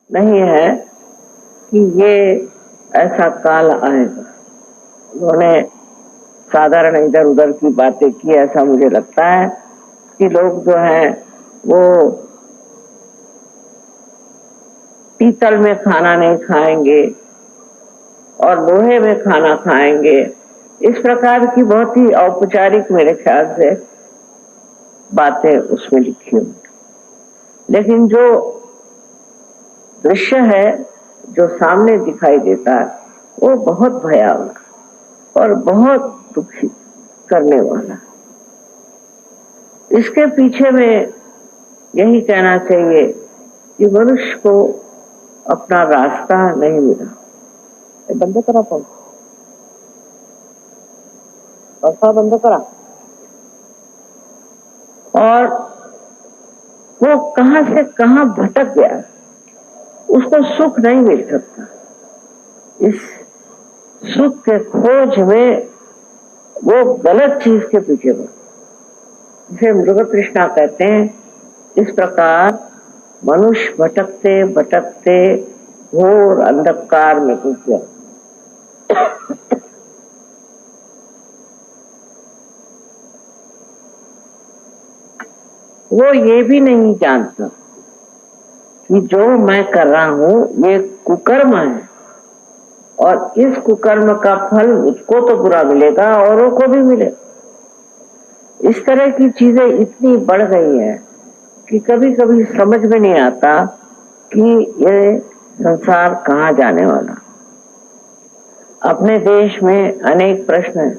नहीं है कि ये ऐसा काल आएगा। उन्होंने साधारण इधर उधर की बातें की, ऐसा मुझे लगता है कि लोग जो हैं वो पीतल में खाना नहीं खाएंगे और लोहे में खाना खाएंगे। इस प्रकार की बहुत ही औपचारिक मेरे ख्याल से बातें उसमें लिखी होंगी, लेकिन जो दृश्य है जो सामने दिखाई देता है वो बहुत भयावह और बहुत दुखी करने वाला। इसके पीछे में यही कहना चाहिए कि मनुष्य को अपना रास्ता नहीं मिला। बंद करा पंखा बंद करा। और वो कहां से कहां भटक गया, उसको सुख नहीं मिल सकता। इस सुख के खोज में वो गलत चीज के पीछे बढ़, जिसे मृग तृष्णा कहते हैं। इस प्रकार मनुष्य भटकते भटकते घोर अंधकार में घुस गया। वो ये भी नहीं जानता कि जो मैं कर रहा हूं ये कुकर्म है और इस कुकर्म का फल मुझको तो बुरा मिलेगा, औरों को भी मिलेगा। इस तरह की चीजें इतनी बढ़ गई हैं कि कभी कभी समझ में नहीं आता कि ये संसार कहाँ जाने वाला। अपने देश में अनेक प्रश्न हैं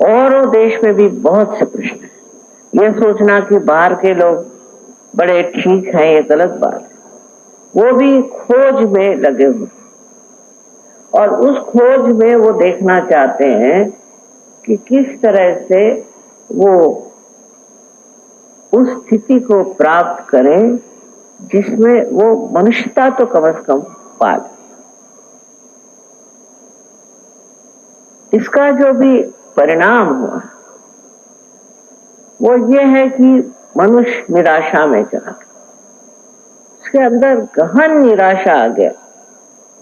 और देश में भी बहुत से प्रश्न हैं। ये सोचना कि बाहर के लोग बड़े ठीक हैं, ये गलत बात है। वो भी खोज में लगे हुए और उस खोज में वो देखना चाहते हैं कि किस तरह से वो उस स्थिति को प्राप्त करें जिसमें वो मनुष्यता तो कम से कम पाले। इसका जो भी परिणाम हुआ वो ये है कि मनुष्य निराशा में चला गया। उसके अंदर गहन निराशा आ गया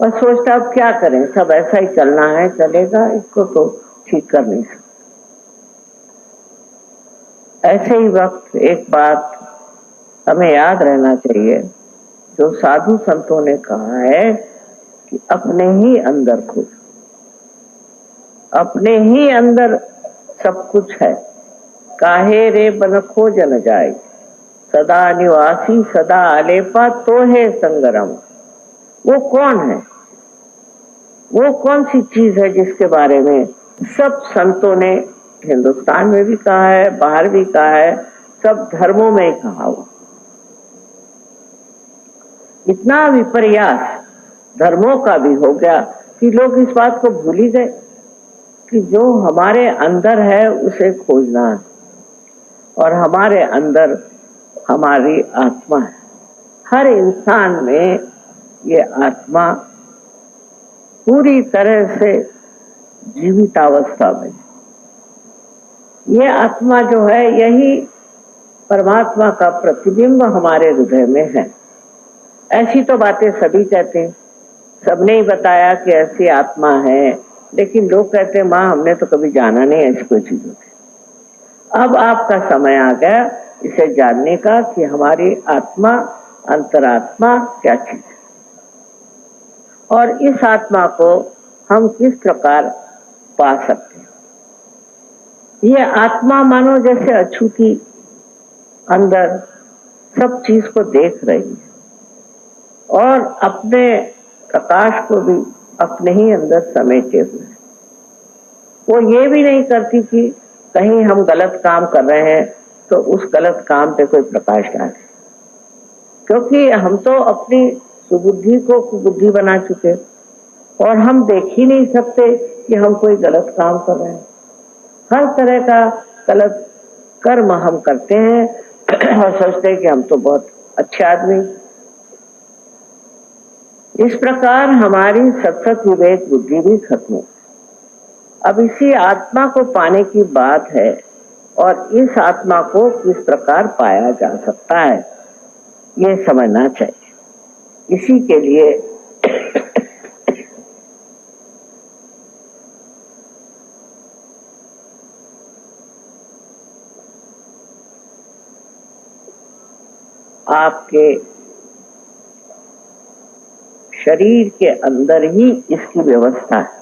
और सोचता अब क्या करें, सब ऐसा ही चलना है, चलेगा, इसको तो ठीक कर नहीं सकते। ऐसे ही वक्त एक बात हमें याद रहना चाहिए जो साधु संतों ने कहा है कि अपने ही अंदर खोजो, अपने ही अंदर सब कुछ है। काहे रे बन खोजन जाए, सदा निवासी सदा आलेपा तो है संगरम। वो कौन है, वो कौन सी चीज है जिसके बारे में सब संतों ने हिंदुस्तान में भी कहा है, बाहर भी कहा है, सब धर्मों में कहा हुआ। इतना विपर्यास धर्मों का भी हो गया कि लोग इस बात को भूल ही गए कि जो हमारे अंदर है उसे खोजना है और हमारे अंदर हमारी आत्मा है। हर इंसान में ये आत्मा पूरी तरह से जीवित अवस्था में, ये आत्मा जो है यही परमात्मा का प्रतिबिंब हमारे हृदय में है। ऐसी तो बातें सभी कहते हैं, सबने ही बताया कि ऐसी आत्मा है, लेकिन लोग कहते हैं माँ हमने तो कभी जाना नहीं ऐसी कोई चीज होती। अब आपका समय आ गया इसे जानने का कि हमारी आत्मा, अंतरात्मा क्या चीज है और इस आत्मा को हम किस प्रकार पा सकते हैं। ये आत्मा मानो जैसे अछूती अंदर सब चीज को देख रही है और अपने प्रकाश को भी अपने ही अंदर समेटे हुए है। वो ये भी नहीं करती कि कहीं हम गलत काम कर रहे हैं तो उस गलत काम पे कोई प्रकाश डाले, क्योंकि हम तो अपनी सुबुद्धि को कुबुद्धि बना चुके और हम देख ही नहीं सकते कि हम कोई गलत काम कर रहे हैं। हर तरह का गलत कर्म हम करते हैं और सोचते हैं कि हम तो बहुत अच्छे आदमी। इस प्रकार हमारी सतत विवेक बुद्धि भी खत्म हो। अब इसी आत्मा को पाने की बात है और इस आत्मा को किस प्रकार पाया जा सकता है ये समझना चाहिए। इसी के लिए आपके शरीर के अंदर ही इसकी व्यवस्था है,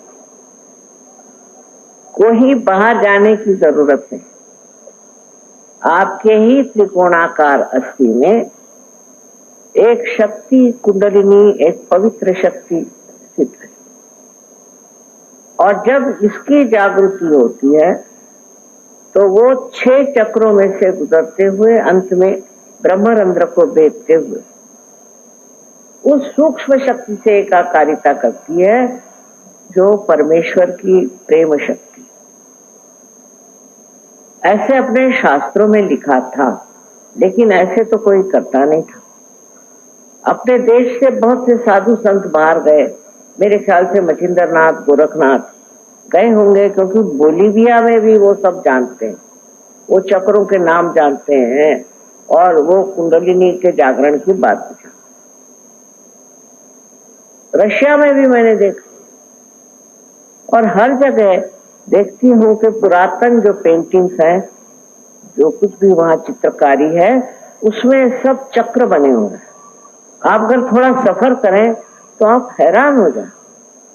कोई बाहर जाने की जरूरत नहीं। आपके ही त्रिकोणाकार अस्थि में एक शक्ति कुंडलिनी, एक पवित्र शक्ति स्थित है, और जब इसकी जागृति होती है तो वो 6 चक्रों में से गुजरते हुए अंत में ब्रह्मरंध्र को भेदते हुए उस सूक्ष्म शक्ति से एकाकारिता करती है, जो परमेश्वर की प्रेम शक्ति। ऐसे अपने शास्त्रों में लिखा था, लेकिन ऐसे तो कोई करता नहीं था। अपने देश से बहुत से साधु संत बाहर गए, मेरे ख्याल से मचिंद्रनाथ, गोरखनाथ गए होंगे, क्योंकि बोलीविया में भी वो सब जानते हैं, वो चक्रों के नाम जानते हैं और वो कुंडलिनी के जागरण की बात पूछा। रशिया में भी मैंने देखा, और हर जगह देखती हूँ कि पुरातन जो पेंटिंग्स हैं, जो कुछ भी वहां चित्रकारी है, उसमें सब चक्र बने हुए हैं। आप अगर थोड़ा सफर करें तो आप हैरान हो जाए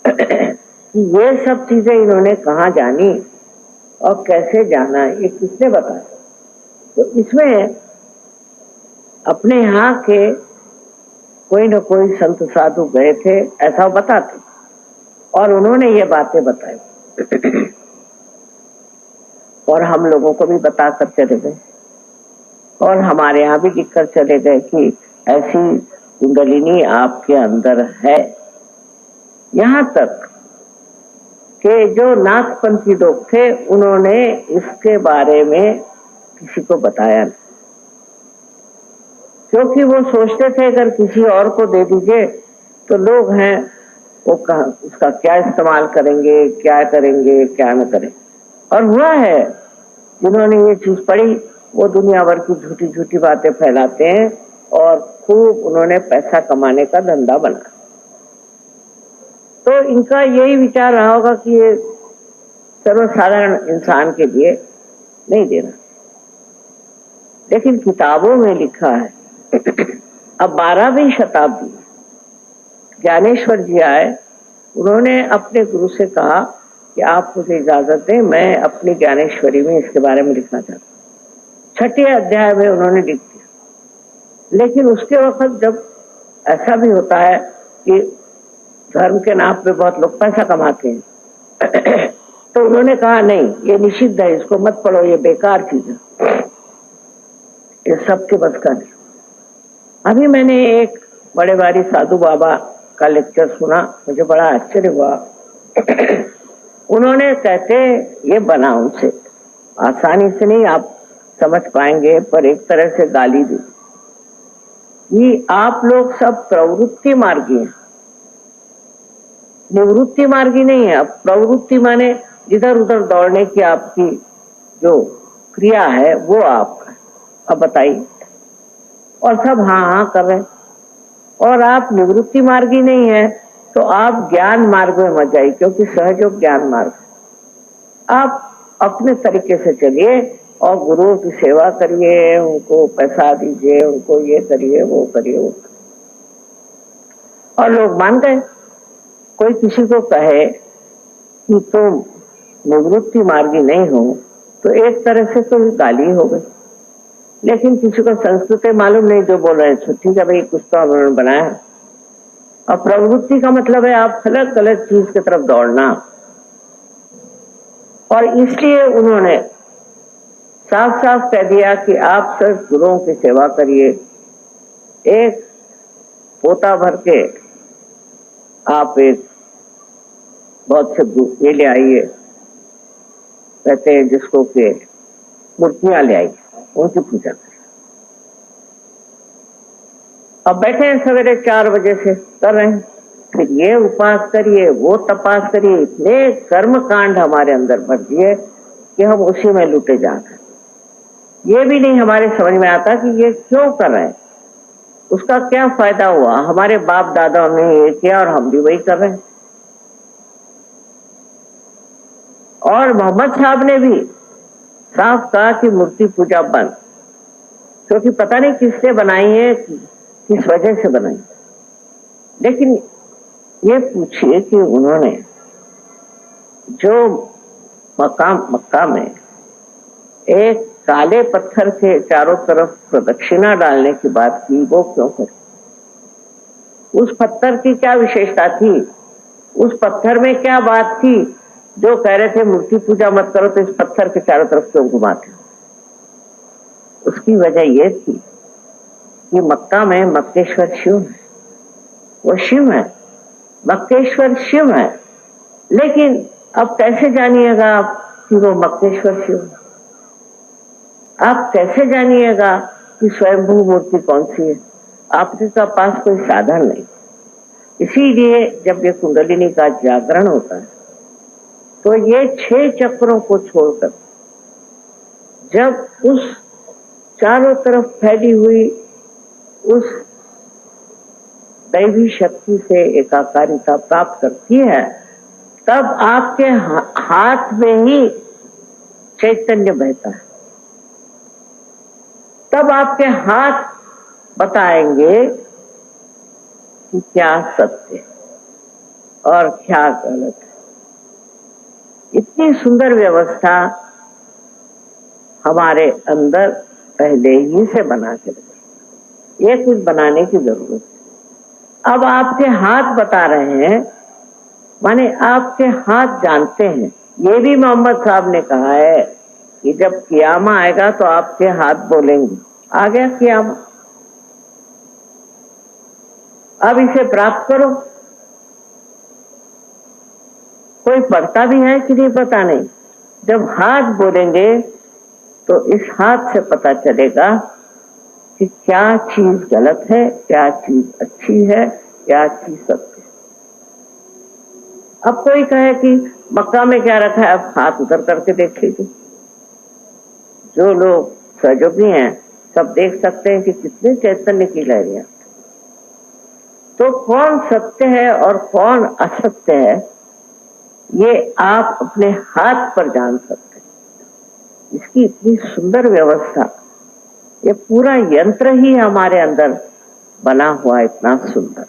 कि ये सब चीजें इन्होंने कहाँ जानी और कैसे जाना, ये किसने बताया। तो इसमें अपने यहाँ के कोई न कोई संत साधु गए थे, ऐसा बताते, और उन्होंने ये बातें बताई और हम लोगों को भी बताकर चले गए, और हमारे यहाँ भी लिखकर चले गए कि ऐसी कुंडलिनी आपके अंदर है। यहाँ तक कि जो नाथपंथी लोग थे, उन्होंने इसके बारे में किसी को बताया नहीं, क्योंकि वो सोचते थे अगर किसी और को दे दीजिए तो लोग हैं वो उसका क्या इस्तेमाल करेंगे, क्या करेंगे, क्या न करें। और हुआ है, जिन्होंने ये चीज पढ़ी वो दुनिया भर की झूठी झूठी बातें फैलाते हैं और खूब उन्होंने पैसा कमाने का धंधा बना। तो इनका यही विचार रहा होगा कि ये सर्वसाधारण इंसान के लिए नहीं देना, लेकिन किताबों में लिखा है। अब 12वीं शताब्दी ज्ञानेश्वर जी आए, उन्होंने अपने गुरु से कहा कि आप मुझे इजाजत दें, मैं अपनी ज्ञानेश्वरी में इसके बारे में लिखना चाहता हूँ। 6ठे अध्याय में उन्होंने लिख दिया। लेकिन उसके वक्त जब ऐसा भी होता है कि धर्म के नाम पे बहुत लोग पैसा कमाते हैं तो उन्होंने कहा नहीं, ये निषिद्ध है, इसको मत पढ़ो, ये बेकार चीज है, ये सबके बस का नहीं। अभी मैंने एक बड़े भारी साधु बाबा का लेक्चर सुना, मुझे बड़ा आश्चर्य हुआ। उन्होंने कहते ये बना उनसे आसानी से नहीं आप समझ पाएंगे, पर एक तरह से गाली दी कि आप लोग सब प्रवृत्ति मार्गी हैं, निवृत्ति मार्गी नहीं है। अब प्रवृत्ति माने इधर उधर दौड़ने की आपकी जो क्रिया है वो आपका। अब बताइए, और सब हाँ हाँ कर रहे हैं, और आप निवृत्ति मार्गी नहीं है तो आप ज्ञान मार्ग में मत जाइए, क्योंकि सहयोग ज्ञान मार्ग। आप अपने तरीके से चलिए और गुरुओं की सेवा करिए, उनको पैसा दीजिए, उनको ये करिए वो करिए वो। और लोग मान गए। कोई किसी को कहे कि तुम निवृत्ति मार्गी नहीं हो तो एक तरह से तो गाली हो गई। लेकिन किसी को संस्कृत मालूम नहीं, जो बोल रहे हैं ठीक है भाई, कुछ तो उन्होंने बनाया है। और प्रवृत्ति का मतलब है आप अलग अलग चीज की तरफ दौड़ना, और इसलिए उन्होंने साफ साफ कह दिया कि आप सिर्फ गुरुओं की सेवा करिए। एक पोता भर के आप एक बहुत से ये ले आइए, कहते हैं जिसको के मूर्तियां ले आइए, उनकी पूजा करें। अब बैठे हैं सवेरे 4 बजे से कर रहे हैं, फिर ये उपास करिए, वो तपास करिए, इतने कर्म कांड हमारे अंदर भर दिए कि हम उसी में लुटे जाते हैं। ये भी नहीं हमारे समझ में आता कि ये क्यों कर रहे हैं। उसका क्या फायदा हुआ? हमारे बाप दादाओं ने ये किया और हम भी वही कर रहे हैं। और मोहम्मद साहब ने भी साफ कहा कि मूर्ति पूजा बंद, क्योंकि पता नहीं किसने बनाई है, किस वजह से बनाई। लेकिन ये पूछिए कि उन्होंने जो मक्का में एक काले पत्थर के चारों तरफ प्रदक्षिणा डालने की बात की, वो क्यों करी? उस पत्थर की क्या विशेषता थी? उस पत्थर में क्या बात थी जो कह रहे थे मूर्ति पूजा मत करो तो इस पत्थर के चारों तरफ क्यों घुमाते? उसकी वजह यह थी कि मक्का में मक्केश्वर शिव है, वो शिव है, मक्केश्वर शिव है। लेकिन अब कैसे जानिएगा आप कि वो मक्केश्वर शिव है? आप कैसे जानिएगा कि स्वयंभू मूर्ति कौन सी है? आपके पास कोई साधन नहीं। इसीलिए जब ये कुंडलिनी का जागरण होता है तो ये 6 चक्रों को छोड़कर जब उस चारों तरफ फैली हुई उस दैवी शक्ति से एकाकारिता प्राप्त करती है, तब आपके हाथ में ही चैतन्य बहता है। तब आपके हाथ बताएंगे कि क्या सत्य और क्या गलत है। इतनी सुंदर व्यवस्था हमारे अंदर पहले ही से बना के रखी, ये कुछ बनाने की जरूरत है। अब आपके हाथ बता रहे हैं, माने आपके हाथ जानते हैं। ये भी मोहम्मद साहब ने कहा है कि जब कियामा आएगा तो आपके हाथ बोलेंगे। आ गया कियामा, अब इसे प्राप्त करो। कोई पढ़ता भी है कि नहीं पता नहीं। जब हाथ बोलेंगे तो इस हाथ से पता चलेगा कि क्या चीज गलत है, क्या चीज अच्छी है, क्या चीज सत्य है। अब कोई कहे कि मक्का में क्या रखा है, अब हाथ उधर करके देखेगी। जो लोग सहयोगी हैं सब देख सकते हैं कि कितने चैतन्य की लहरियां। तो कौन सत्य है और कौन असत्य है, ये आप अपने हाथ पर जान सकते हैं। इसकी इतनी सुंदर व्यवस्था, ये पूरा यंत्र ही हमारे अंदर बना हुआ है, इतना सुंदर।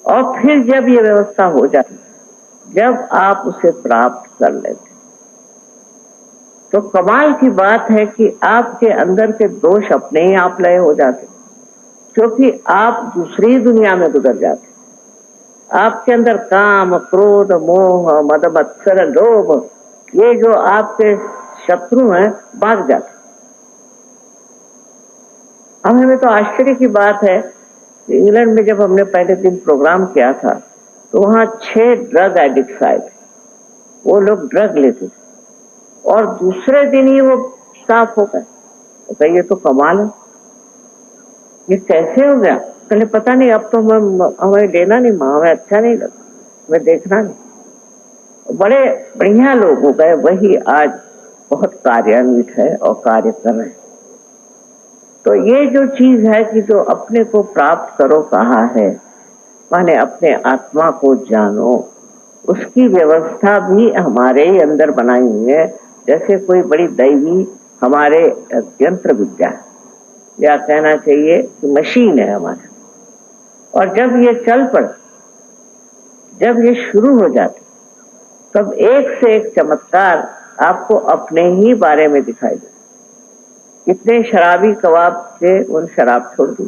और फिर जब ये व्यवस्था हो जाती, जब आप उसे प्राप्त कर लेते, तो कमाल की बात है कि आपके अंदर के दोष अपने ही आप लय हो जाते, क्योंकि आप दूसरी दुनिया में गुजर जाते। आपके अंदर काम, क्रोध, मोह, मद, मत्सर, लोभ, ये जो आपके शत्रु हैं, भाग जाते। अब हमें तो आश्चर्य की बात है, इंग्लैंड में जब हमने पहले दिन प्रोग्राम किया था तो वहां 6 ड्रग एडिक्ट्स आए थे। वो लोग ड्रग लेते थे और दूसरे दिन ही वो साफ हो गए। तो ये तो कमाल है, ये कैसे हो गया? पहले पता नहीं, अब तो हमें लेना नहीं, हमें अच्छा नहीं लगा, हमें देखना नहीं। बड़े बढ़िया लोग हो गए, वही आज बहुत कार्यान्वित है और कार्य कर रहे हैं। तो ये जो चीज है कि जो अपने को प्राप्त करो कहा है, माने अपने आत्मा को जानो, उसकी व्यवस्था भी हमारे ही अंदर बनाई हुई है। जैसे कोई बड़ी दैवी हमारे यंत्र विद्या है, या कहना चाहिए कि मशीन है हमारा। और जब ये चल पड़े, जब ये शुरू हो जाती, तब एक से एक चमत्कार आपको अपने ही बारे में दिखाई दे। कितने शराबी कबाब थे, उन शराब छोड़ दी।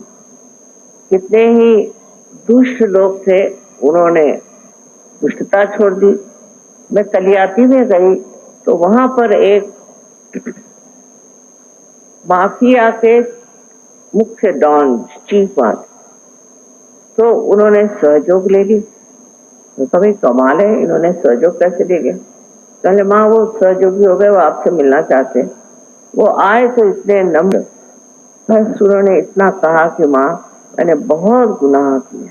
कितने ही दुष्ट लोग थे, उन्होंने दुष्टता छोड़ दी। मैं कलियाती में गई तो वहां पर एक माफिया के मुख्य डॉन, चीफ वन, तो उन्होंने सहयोग ले ली। तो कभी कमाल है, इन्होंने सहयोग कैसे ले गए? पहले माँ वो सहयोगी हो गए, वो आपसे मिलना चाहते। वो आए तो इतने नम्र, बस उन्होंने इतना कहा कि माँ मैंने बहुत गुनाह किए,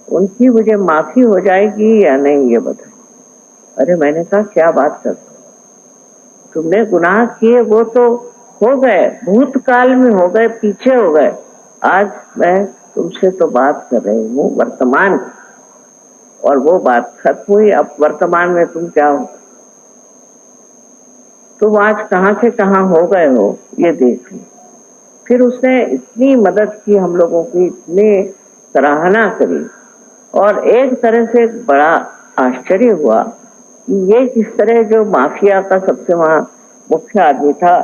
उनकी मुझे माफी हो जाएगी या नहीं ये बताए। अरे मैंने कहा क्या बात कर, तुमने गुनाह किए वो तो हो गए, भूतकाल में हो गए, पीछे हो गए, आज मैं तुमसे तो बात कर रही हूँ वर्तमान की, और वो बात खत्म हुई, अब वर्तमान में तुम क्या हो, तुम आज कहाँ से कहाँ हो गए हो ये देख लो। फिर उसने इतनी मदद की हम लोगों की, इतनी सराहना करी, और एक तरह से बड़ा आश्चर्य हुआ कि ये किस तरह जो माफिया का सबसे वहां मुख्य आदमी था,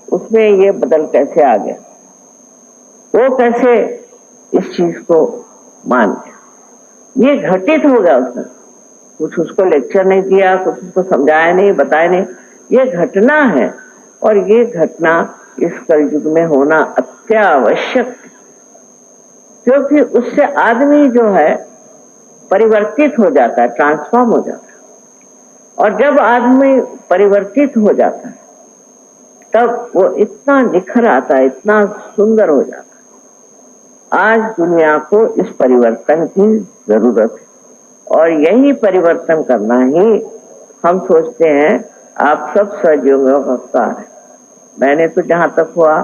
उसमें ये बदल कैसे आ गया, वो कैसे इस चीज को मान गया, ये घटित हो गया। उसने कुछ उसको लेक्चर नहीं दिया, कुछ उसको समझाया नहीं, बताया नहीं, ये घटना है। और ये घटना इस कलयुग में होना अत्यावश्यक है, क्योंकि उससे आदमी जो है परिवर्तित हो जाता है, ट्रांसफॉर्म हो जाता है। और जब आदमी परिवर्तित हो जाता है तब वो इतना निखर आता है, इतना सुंदर हो जाता है। आज दुनिया को इस परिवर्तन की जरूरत है, और यही परिवर्तन करना ही हम सोचते हैं आप सब सहयोगियों का कार्य है। मैंने तो जहां तक हुआ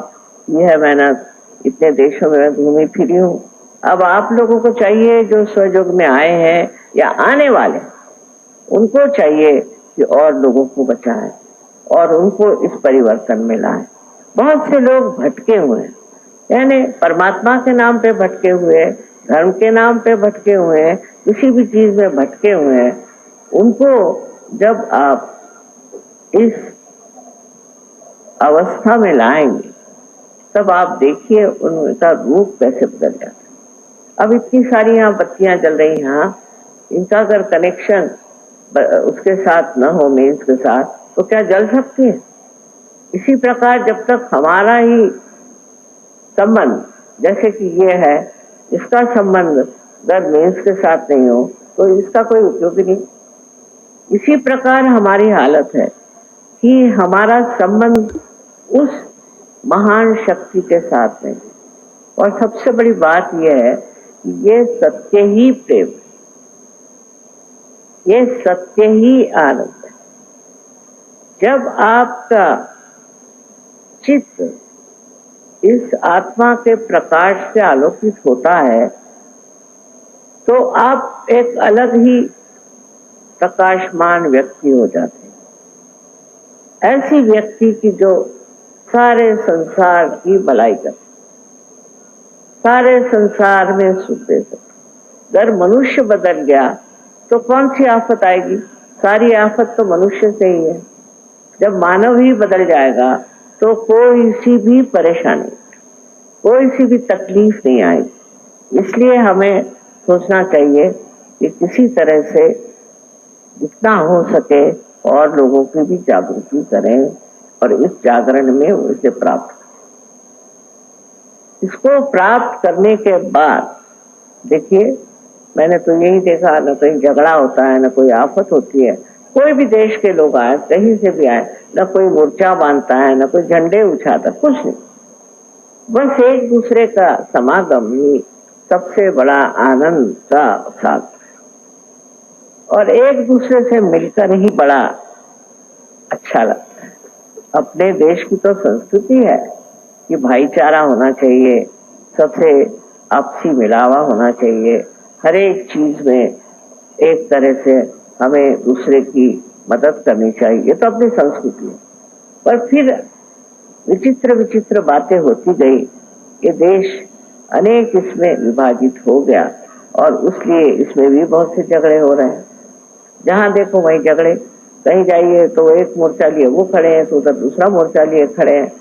यह, मैंने इतने देशों में घूमी फिरी हूँ। अब आप लोगों को चाहिए, जो सहयोग में आए हैं या आने वाले, उनको चाहिए कि और लोगों को बचाएं और उनको इस परिवर्तन में लाएं। बहुत से लोग भटके हुए हैं, यानी परमात्मा के नाम पे भटके हुए, धर्म के नाम पे भटके हुए, किसी भी चीज में भटके हुए हैं। उनको जब आप इस अवस्था में लाएंगे तब आप देखिए उनका रूप कैसे बदल जाता है। अब इतनी सारी यहाँ बत्तियां जल रही हैं, इनका अगर कनेक्शन उसके साथ न हो, मेंस के साथ, तो क्या जल सकती है? इसी प्रकार जब तक हमारा ही संबंध, जैसे कि ये है, इसका संबंध अगर मेंस के साथ नहीं हो तो इसका कोई उपयोग नहीं। इसी प्रकार हमारी हालत है कि हमारा संबंध उस महान शक्ति के साथ नहीं। और सबसे बड़ी बात यह है कि ये सत्य ही प्रेम, ये सत्य ही आनंद है। जब आपका चित्त इस आत्मा के प्रकाश से आलोकित होता है तो आप एक अलग ही प्रकाशमान व्यक्ति हो जाते हैं। ऐसी व्यक्ति की जो सारे संसार की भलाई करे, सारे संसार में सुख दे सके। अगर मनुष्य बदल गया तो कौन सी आफत आएगी? सारी आफत तो मनुष्य से ही है। जब मानव ही बदल जाएगा तो कोई सी भी परेशानी, कोई सी भी तकलीफ नहीं आएगी। इसलिए हमें सोचना चाहिए कि किसी तरह से जितना हो सके और लोगों की भी जागृति करें और इस जागरण में उसे प्राप्त करें। इसको प्राप्त करने के बाद देखिए, मैंने तो यही देखा, न कहीं झगड़ा होता है, न कोई आफत होती है। कोई भी देश के लोग आए, कहीं से भी आए, न कोई मोर्चा बांधता है, न कोई झंडे उठाता, कुछ नहीं। बस एक दूसरे का समागम ही सबसे बड़ा आनंद का साथ, और एक दूसरे से मिलकर ही बड़ा अच्छा लगता है। अपने देश की तो संस्कृति है कि भाईचारा होना चाहिए, सबसे आपसी मिलावा होना चाहिए, हर एक चीज में एक तरह से हमें दूसरे की मदद करनी चाहिए। ये तो अपनी संस्कृति है। पर फिर विचित्र विचित्र बातें होती गई, ये देश अनेक इसमें विभाजित हो गया, और इसलिए इसमें भी बहुत से झगड़े हो रहे हैं। जहां देखो वहीं झगड़े, कहीं जाइए तो एक मोर्चा लिए वो खड़े हैं, तो उधर दूसरा मोर्चा लिए खड़े हैं।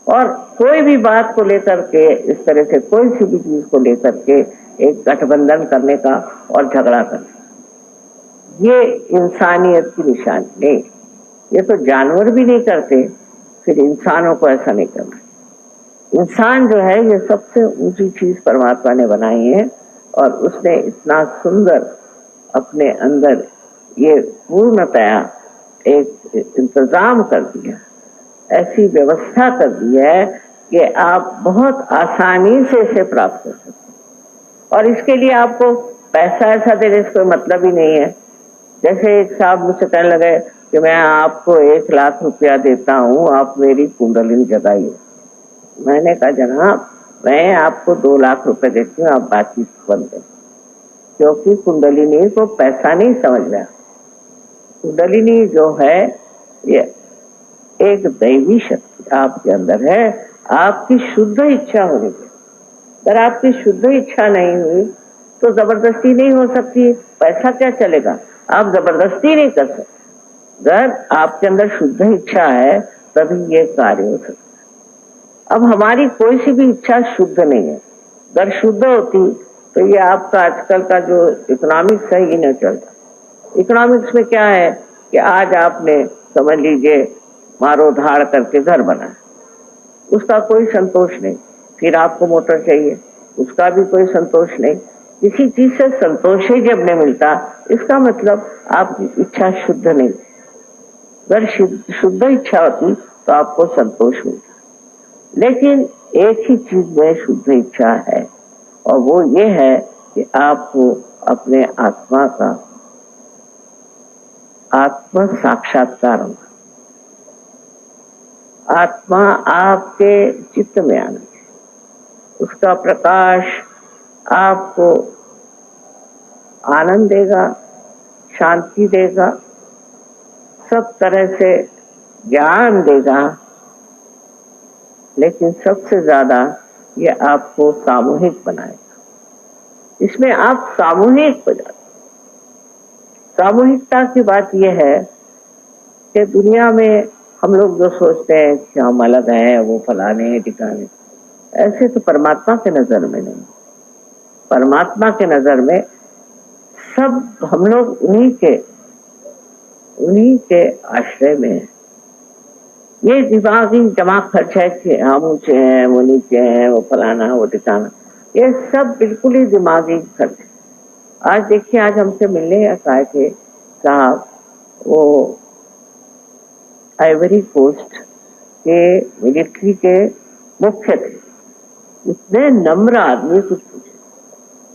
और कोई भी बात को लेकर के इस तरह से, कोई सी भी चीज को लेकर के एक गठबंधन करने का और झगड़ा करने, ये इंसानियत की निशानी नहीं। ये तो जानवर भी नहीं करते, फिर इंसानों को ऐसा नहीं करना। इंसान जो है ये सबसे ऊंची चीज परमात्मा ने बनाई है, और उसने इतना सुंदर अपने अंदर ये पूर्णतया एक इंतजाम कर दिया, ऐसी व्यवस्था कर दी है कि आप बहुत आसानी से इसे प्राप्त कर सकते हैं। और इसके लिए आपको पैसा ऐसा देने से कोई मतलब ही नहीं है। जैसे एक साहब मुझसे कहने लगे कि मैं आपको 1 लाख रुपया देता हूँ, आप मेरी कुंडलिनी जगाइए। मैंने कहा जनाब, मैं आपको 2 लाख रुपए देती हूँ, आप बातचीत बंद करें, क्योंकि कुंडलिनी को पैसा नहीं समझ रहा। कुंडलिनी जो है ये एक दैवी शक्ति आपके अंदर है, आपकी शुद्ध इच्छा होनी चाहिए। अगर आपकी शुद्ध इच्छा नहीं हुई तो जबरदस्ती नहीं हो सकती, पैसा क्या चलेगा, आप जबरदस्ती नहीं कर सकते। अगर आपके अंदर शुद्ध इच्छा है तभी ये कार्य हो सकता है। अब हमारी कोई सी भी इच्छा शुद्ध नहीं है। अगर शुद्ध होती तो ये आपका आजकल का जो इकोनॉमिक्स है ये न चलता। इकोनॉमिक्स में क्या है कि आज आपने समझ लीजिए मारो धाड़ करके घर बनाया, उसका कोई संतोष नहीं, फिर आपको मोटर चाहिए, उसका भी कोई संतोष नहीं। किसी चीज से संतोष ही जब नहीं मिलता, इसका मतलब आपकी इच्छा शुद्ध नहीं। अगर शुद्ध इच्छा होती तो आपको संतोष मिलता। लेकिन एक ही चीज में शुद्ध इच्छा है, और वो ये है कि आपको अपने आत्मा का आत्म साक्षात्कार होगा। आत्मा आपके चित्त में आना है, उसका प्रकाश आपको आनंद देगा, शांति देगा, सब तरह से ज्ञान देगा। लेकिन सबसे ज्यादा ये आपको सामूहिक बनाएगा। इसमें आप सामूहिक हो जाते। सामूहिकता की बात यह है कि दुनिया में हम लोग जो सोचते हैं कि हम अलग हैं, वो फलाने ठिकाने, ऐसे तो परमात्मा के नजर में नहीं। परमात्मा के नजर में सब हम लोग उन्हीं के आश्रय में है। ये दिमागी दिमाग खर्च है कि हम ऊंचे हैं, वो नीचे हैं, वो फलाना वो ठिकाना, ये सब बिल्कुल ही दिमागी खर्च है। आज देखिए, आज हमसे मिलने आए थे साहब, वो आइवरी कोस्ट के मिलिट्री के मुख्य थे। इतने नम्र आदमी, कुछ पूछे,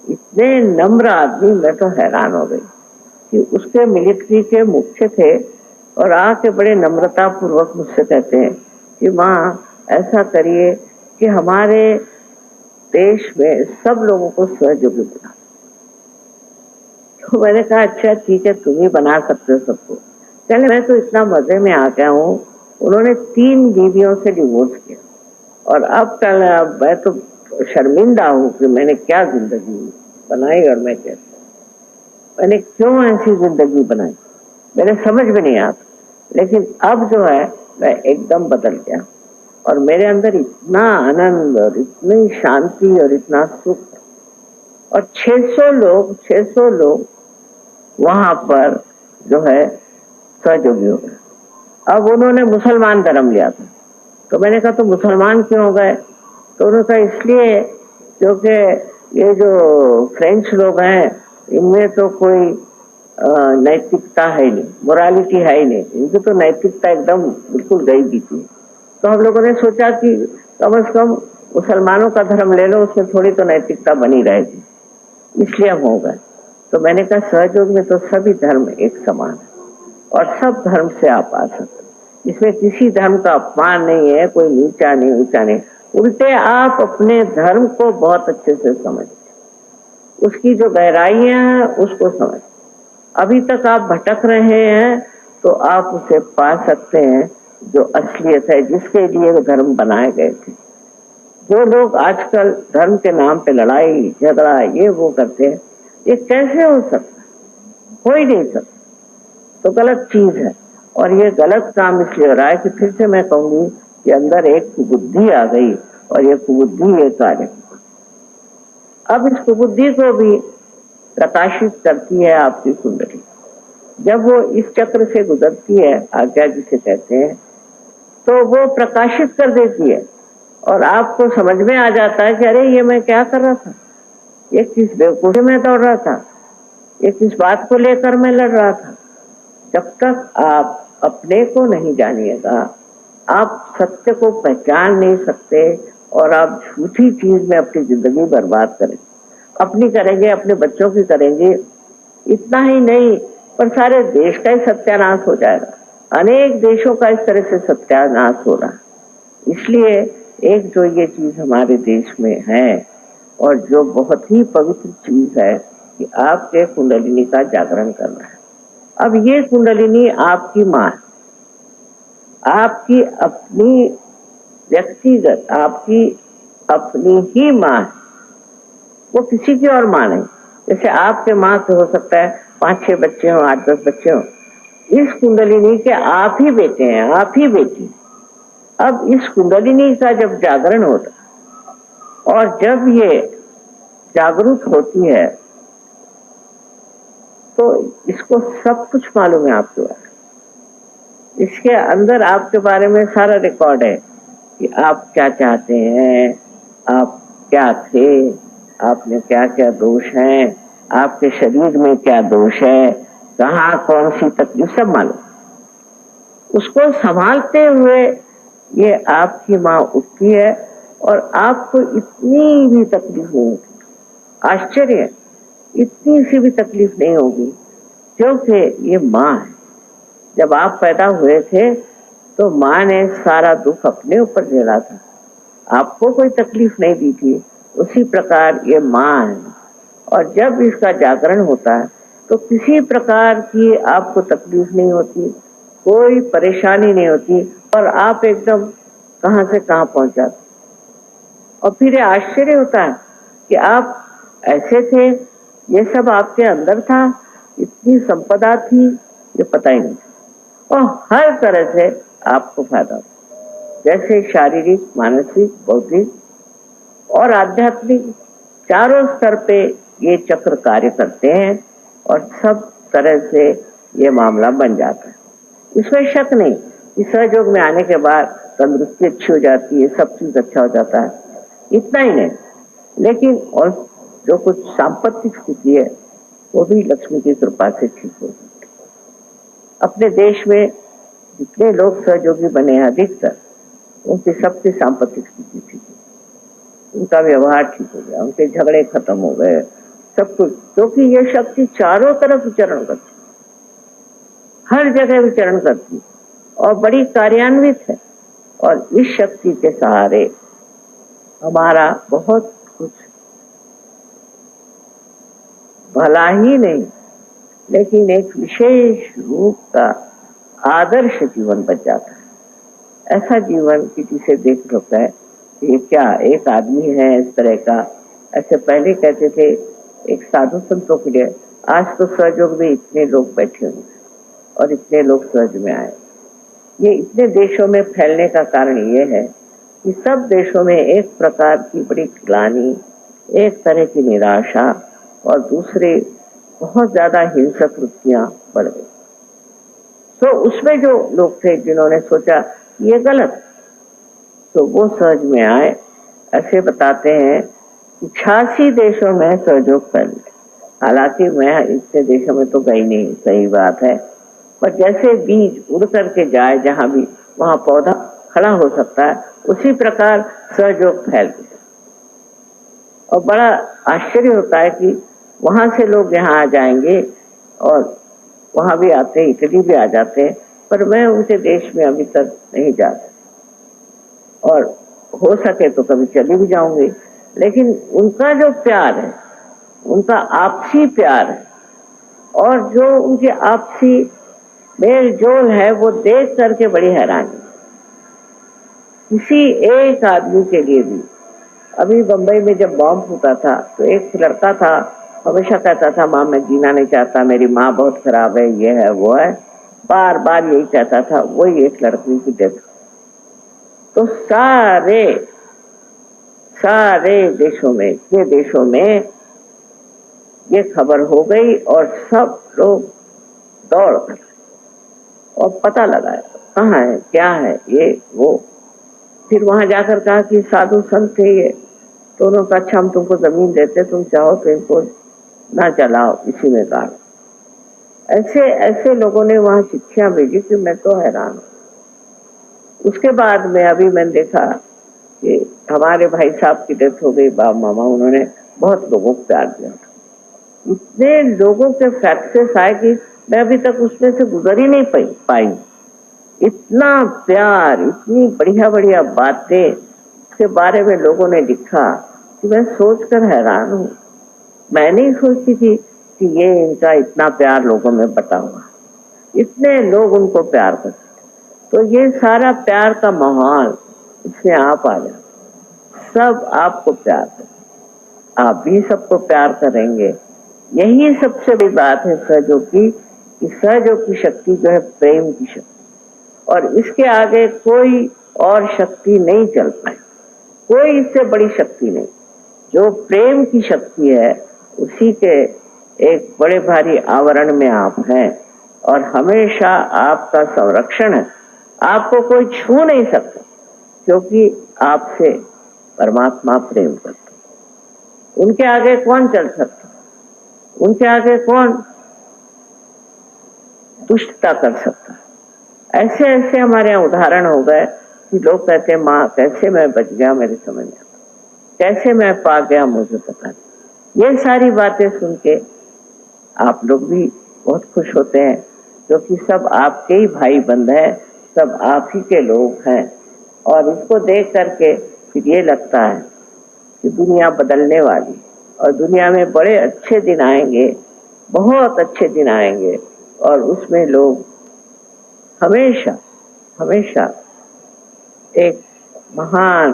इतने नम्र आदमी, मैं तो हैरान हो गई कि उसके मिलिट्री के मुख्य थे और आके बड़े नम्रता पूर्वक मुझसे कहते हैं कि माँ ऐसा करिए कि हमारे देश में सब लोगों को सहयोगी बना। तो मैंने कहा अच्छा ठीक है, तुम ही बना सकते हो सबको। चले, मैं तो इतना मजे में आ गया हूँ। उन्होंने 3 बीवियों से डिवोर्स किया और अब कल मैं तो शर्मिंदा हूँ कि मैंने क्या जिंदगी बनाई और मैंने क्यों ऐसी जिंदगी बनाई, मेरे समझ में नहीं आता। लेकिन अब जो है मैं एकदम बदल गया और मेरे अंदर इतना आनंद और इतनी शांति और इतना सुख। और 600 लोग वहां पर जो है सहयोगी हो गए। अब उन्होंने मुसलमान धर्म लिया था, तो मैंने कहा तो मुसलमान क्यों हो गए? तो उन्होंने कहा इसलिए क्योंकि ये जो फ्रेंच लोग हैं इनमें तो कोई नैतिकता है नहीं, मोरालिटी है ही नहीं, इनकी तो नैतिकता एकदम बिल्कुल गई बीती। तो हम लोगों ने सोचा कि कम से कम मुसलमानों का धर्म ले लो, उसमें थोड़ी तो नैतिकता बनी रहेगी, इसलिए हम हो गए। तो मैंने कहा सहयोग में तो सभी धर्म एक समान है और सब धर्म से आप आ सकते, इसमें किसी धर्म का अपमान नहीं है, कोई नीचा नहीं ऊंचा नहीं, उल्टे आप अपने धर्म को बहुत अच्छे से समझ, उसकी जो गहराइयां हैं उसको समझ। अभी तक आप भटक रहे हैं तो आप उसे पा सकते हैं जो असलियत है, जिसके लिए वो धर्म बनाए गए थे। जो लोग आजकल धर्म के नाम पे लड़ाई झगड़ा ये वो करते हैं, ये कैसे हो सकता? हो ही नहीं सकता। तो गलत चीज है और ये गलत काम इसलिए हो रहा है कि फिर से मैं कहूंगी कि अंदर एक कुबुद्धि आ गई और ये कुबुद्धि ये कार्य। अब इस कुबुद्धि को भी प्रकाशित करती है आपकी कुंडली। जब वो इस चक्र से गुजरती है, आज्ञा जिसे कहते हैं, तो वो प्रकाशित कर देती है और आपको समझ में आ जाता है कि अरे ये मैं क्या कर रहा था, ये किस बेवकूफी में दौड़ रहा था, ये किस बात को लेकर मैं लड़ रहा था। जब तक आप अपने को नहीं जानिएगा, आप सत्य को पहचान नहीं सकते और आप झूठी चीज में अपनी जिंदगी बर्बाद करेंगे, अपनी करेंगे, अपने बच्चों की करेंगे। इतना ही नहीं पर सारे देश का ही सत्यानाश हो जाएगा। अनेक देशों का इस तरह से सत्यानाश हो रहा है। इसलिए एक जो ये चीज हमारे देश में है और जो बहुत ही पवित्र चीज है कि आपके कुंडलिनी का जागरण करना है। अब ये कुंडलिनी आपकी माँ, आपकी अपनी व्यक्तिगत, आपकी अपनी ही माँ, वो किसी की और माँ नहीं। जैसे आपके माँ से हो सकता है 5-6 बच्चे हो, 8-10 बच्चे हो, इस कुंडलिनी के आप ही बेटे हैं, आप ही बेटी। अब इस कुंडलिनी का जब जागरण होता और जब ये जागरूक होती है तो इसको सब कुछ मालूम है आपके बारे में। इसके अंदर आपके बारे में सारा रिकॉर्ड है कि आप क्या चाहते हैं, आप क्या थे, आपने क्या क्या दोष हैं, आपके शरीर में क्या दोष है, कहाँ कौन सी तकलीफ, सब मालूम। उसको संभालते हुए ये आपकी माँ उठती है और आपको इतनी भी तकलीफ नहीं होगी। आश्चर्य, इतनी सी भी तकलीफ नहीं होगी, क्योंकि ये माँ है। जब आप पैदा हुए थे तो माँ ने सारा दुख अपने ऊपर झेला था, आपको कोई तकलीफ नहीं दी थी। उसी प्रकार ये माँ है और जब इसका जागरण होता है तो किसी प्रकार की आपको तकलीफ नहीं होती, कोई परेशानी नहीं होती और आप एकदम कहां से कहां पहुंच जाते। और फिर ये आश्चर्य होता है कि आप ऐसे थे, ये सब आपके अंदर था, इतनी संपदा थी, ये पता ही नहीं था। और हर तरह से आपको फायदा, जैसे शारीरिक, मानसिक, बौद्धिक और आध्यात्मिक, चारों स्तर पे ये चक्र कार्य करते हैं और सब तरह से ये मामला बन जाता है। इसमें शक नहीं कि सहयोग में आने के बाद तंदुरुस्ती अच्छी हो जाती है, सब चीज अच्छा हो जाता है, इतना ही नहीं, लेकिन और जो कुछ सांपत्तिक स्थिति है वो भी लक्ष्मी की कृपा से ठीक हो जाती है। अपने देश में जितने लोग सहयोगी बने हैं अधिकतर, उनकी सबकी सांपत्तिक स्थिति ठीक है, उनका व्यवहार ठीक हो गया, उनके झगड़े खत्म हो गए, सब कुछ, क्योंकि ये शक्ति चारों तरफ विचरण करती, हर जगह विचरण करती और बड़ी कार्यान्वित है। और इस शक्ति के सहारे हमारा बहुत कुछ भला ही नहीं, लेकिन एक विशेष रूप का आदर्श जीवन बच जाता है। ऐसा जीवन किसी से देख सकता है ये क्या एक आदमी है इस तरह का। ऐसे पहले कहते थे एक साधु संतों के लिए, आज तो सहयोग में इतने लोग बैठे हुए और इतने लोग सहज में आए। ये इतने देशों में फैलने का कारण ये है कि सब देशों में एक प्रकार की बड़ी ग्लानि, एक तरह की निराशा और दूसरे बहुत ज्यादा हिंसक वृत्तियां बढ़ गई। तो उसमें जो लोग थे जिन्होंने सोचा ये गलत, तो वो सहज में आए। ऐसे बताते हैं कि 86 देशों में सहयोग फैल गए। हालांकि मैं इतने देशों में तो गई नहीं, सही बात है, पर जैसे बीज उड़ करके जाए जहां भी, वहां पौधा खड़ा हो सकता है, उसी प्रकार सहयोग फैल गया। और बड़ा आश्चर्य होता है कि वहां से लोग यहाँ आ जाएंगे और वहां भी आते हैं, इटली भी आ जाते हैं, पर मैं उनके देश में अभी तक नहीं जाता और हो सके तो कभी चली भी जाऊंगी। लेकिन उनका जो प्यार है, उनका आपसी प्यार है और जो उनके आपसी मेल जोल है, वो देख करके बड़ी हैरानी। किसी एक आदमी के लिए भी, अभी बंबई में जब बॉम्ब फूटा था तो एक लड़का था, हमेशा कहता था माँ मैं जीना नहीं चाहता, मेरी माँ बहुत खराब है, ये है वो है, बार बार यही कहता था। वही एक लड़की की डेथ। तो सारे देशों में, ये देशों में ये खबर हो गई और सब लोग दौड़ कर और पता लगाया कहाँ है, क्या है, ये वो। फिर वहां जाकर कहा कि साधु संत थे ये, तो उन्होंने कहा अच्छा हम तुमको जमीन देते, तुम चाहो तो इनको ना चलाओ, इसी में कहा। ऐसे ऐसे लोगों ने वहां चिट्ठियां भेजी कि मैं तो हैरान हूं। उसके बाद में अभी मैंने देखा कि हमारे भाई साहब की डेथ हो गई, बाप मामा, उन्होंने बहुत लोगों को प्यार दिया। इतने लोगों के फैक्सेस आए कि मैं अभी तक उसमें से गुजर ही नहीं पाई। इतना प्यार, इतनी बढ़िया बढ़िया बातें, उसके बारे में लोगों ने लिखा कि मैं सोचकर हैरान हूँ। मैं नहीं सोचती थी कि ये इनका इतना प्यार लोगों में बटा हुआ, इतने लोग उनको प्यार करते। तो ये सारा प्यार का माहौल इसमें आप आ जाए, सब आपको प्यार करें, आप भी सबको प्यार करेंगे। यही सबसे बड़ी बात है सहयोग की सहयोग की शक्ति जो है प्रेम की शक्ति, और इसके आगे कोई और शक्ति नहीं चल पाए, कोई इससे बड़ी शक्ति नहीं। जो प्रेम की शक्ति है उसी के एक बड़े भारी आवरण में आप हैं, और हमेशा आपका संरक्षण है। आपको कोई छू नहीं सकता, क्योंकि आपसे परमात्मा प्रेम करता। उनके आगे कौन चल सकता, उनके आगे कौन दुष्टता कर सकता। ऐसे ऐसे हमारे यहाँ उदाहरण हो गए कि लोग कहते हैं माँ कैसे मैं बच गया, मेरे समझ में आता, कैसे मैं पा गया, मुझे पता नहीं। ये सारी बातें सुन के आप लोग भी बहुत खुश होते हैं, क्योंकि सब आपके ही भाई बंद हैं, सब आप ही के लोग हैं। और इसको देख करके फिर ये लगता है कि दुनिया बदलने वाली, और दुनिया में बड़े अच्छे दिन आएंगे, बहुत अच्छे दिन आएंगे, और उसमें लोग हमेशा हमेशा एक महान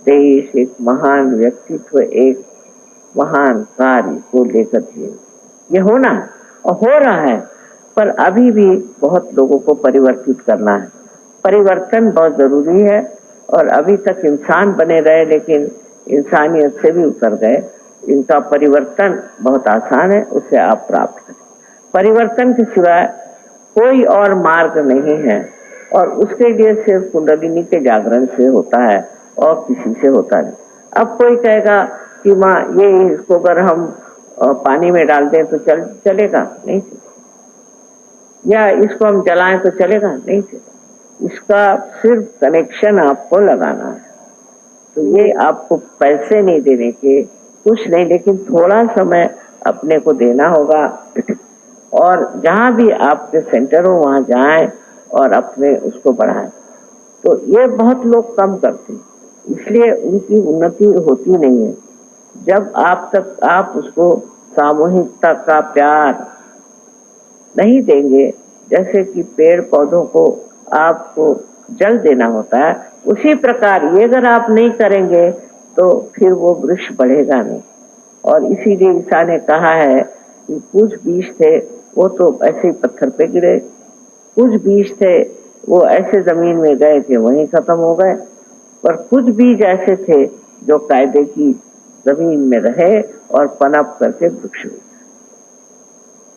देश, एक महान व्यक्तित्व, एक महान कार्य को लेकर जिए। ये होना है और हो रहा है, पर अभी भी बहुत लोगों को परिवर्तित करना है। परिवर्तन बहुत जरूरी है, और अभी तक इंसान बने रहे लेकिन इंसानियत से भी उतर गए। इनका परिवर्तन बहुत आसान है, उसे आप प्राप्त करें। परिवर्तन के सिवाय कोई और मार्ग नहीं है, और उसके लिए सिर्फ कुंडलिनी के जागरण से होता है और किसी से होता नहीं। अब कोई कहेगा कि माँ ये इसको अगर हम पानी में डाल दें तो चलेगा? नहीं चलेगा। या इसको हम जलाएं तो चलेगा? नहीं चलेगा। इसका सिर्फ कनेक्शन आपको लगाना है। तो ये आपको पैसे नहीं देने के, कुछ नहीं, लेकिन थोड़ा समय अपने को देना होगा, और जहाँ भी आपके सेंटर हो वहाँ जाएं और अपने उसको बढ़ाएं। तो ये बहुत लोग कम करते हैं, इसलिए उनकी उन्नति होती नहीं है। जब आप उसको सामूहिकता का प्यार नहीं देंगे, जैसे कि पेड़ पौधों को आपको जल देना होता है, उसी प्रकार ये अगर आप नहीं करेंगे तो फिर वो वृक्ष बढ़ेगा नहीं। और इसीलिए ईसा ने कहा है कि कुछ बीज थे वो तो ऐसे ही पत्थर पे गिरे, कुछ बीज थे वो ऐसे जमीन में गए कि वहीं खत्म हो गए, पर कुछ बीज ऐसे थे जो कायदे की जमीन में रहे और पनप करके वृक्ष हुए।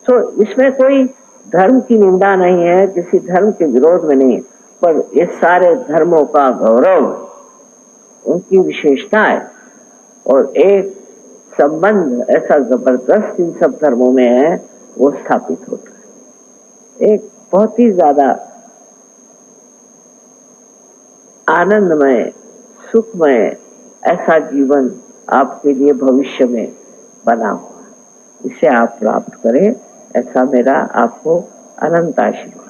तो इसमें कोई धर्म की निंदा नहीं है, किसी धर्म के विरोध में नहीं, पर ये सारे धर्मों का गौरव, उनकी विशेषता है, और एक संबंध ऐसा जबरदस्त इन सब धर्मों में है, वो स्थापित होता है। एक बहुत ही ज्यादा आनंदमय, सुखमय ऐसा जीवन आपके लिए भविष्य में बना हुआ, इसे आप प्राप्त करें, ऐसा मेरा आपको अनंत आशीर्वाद।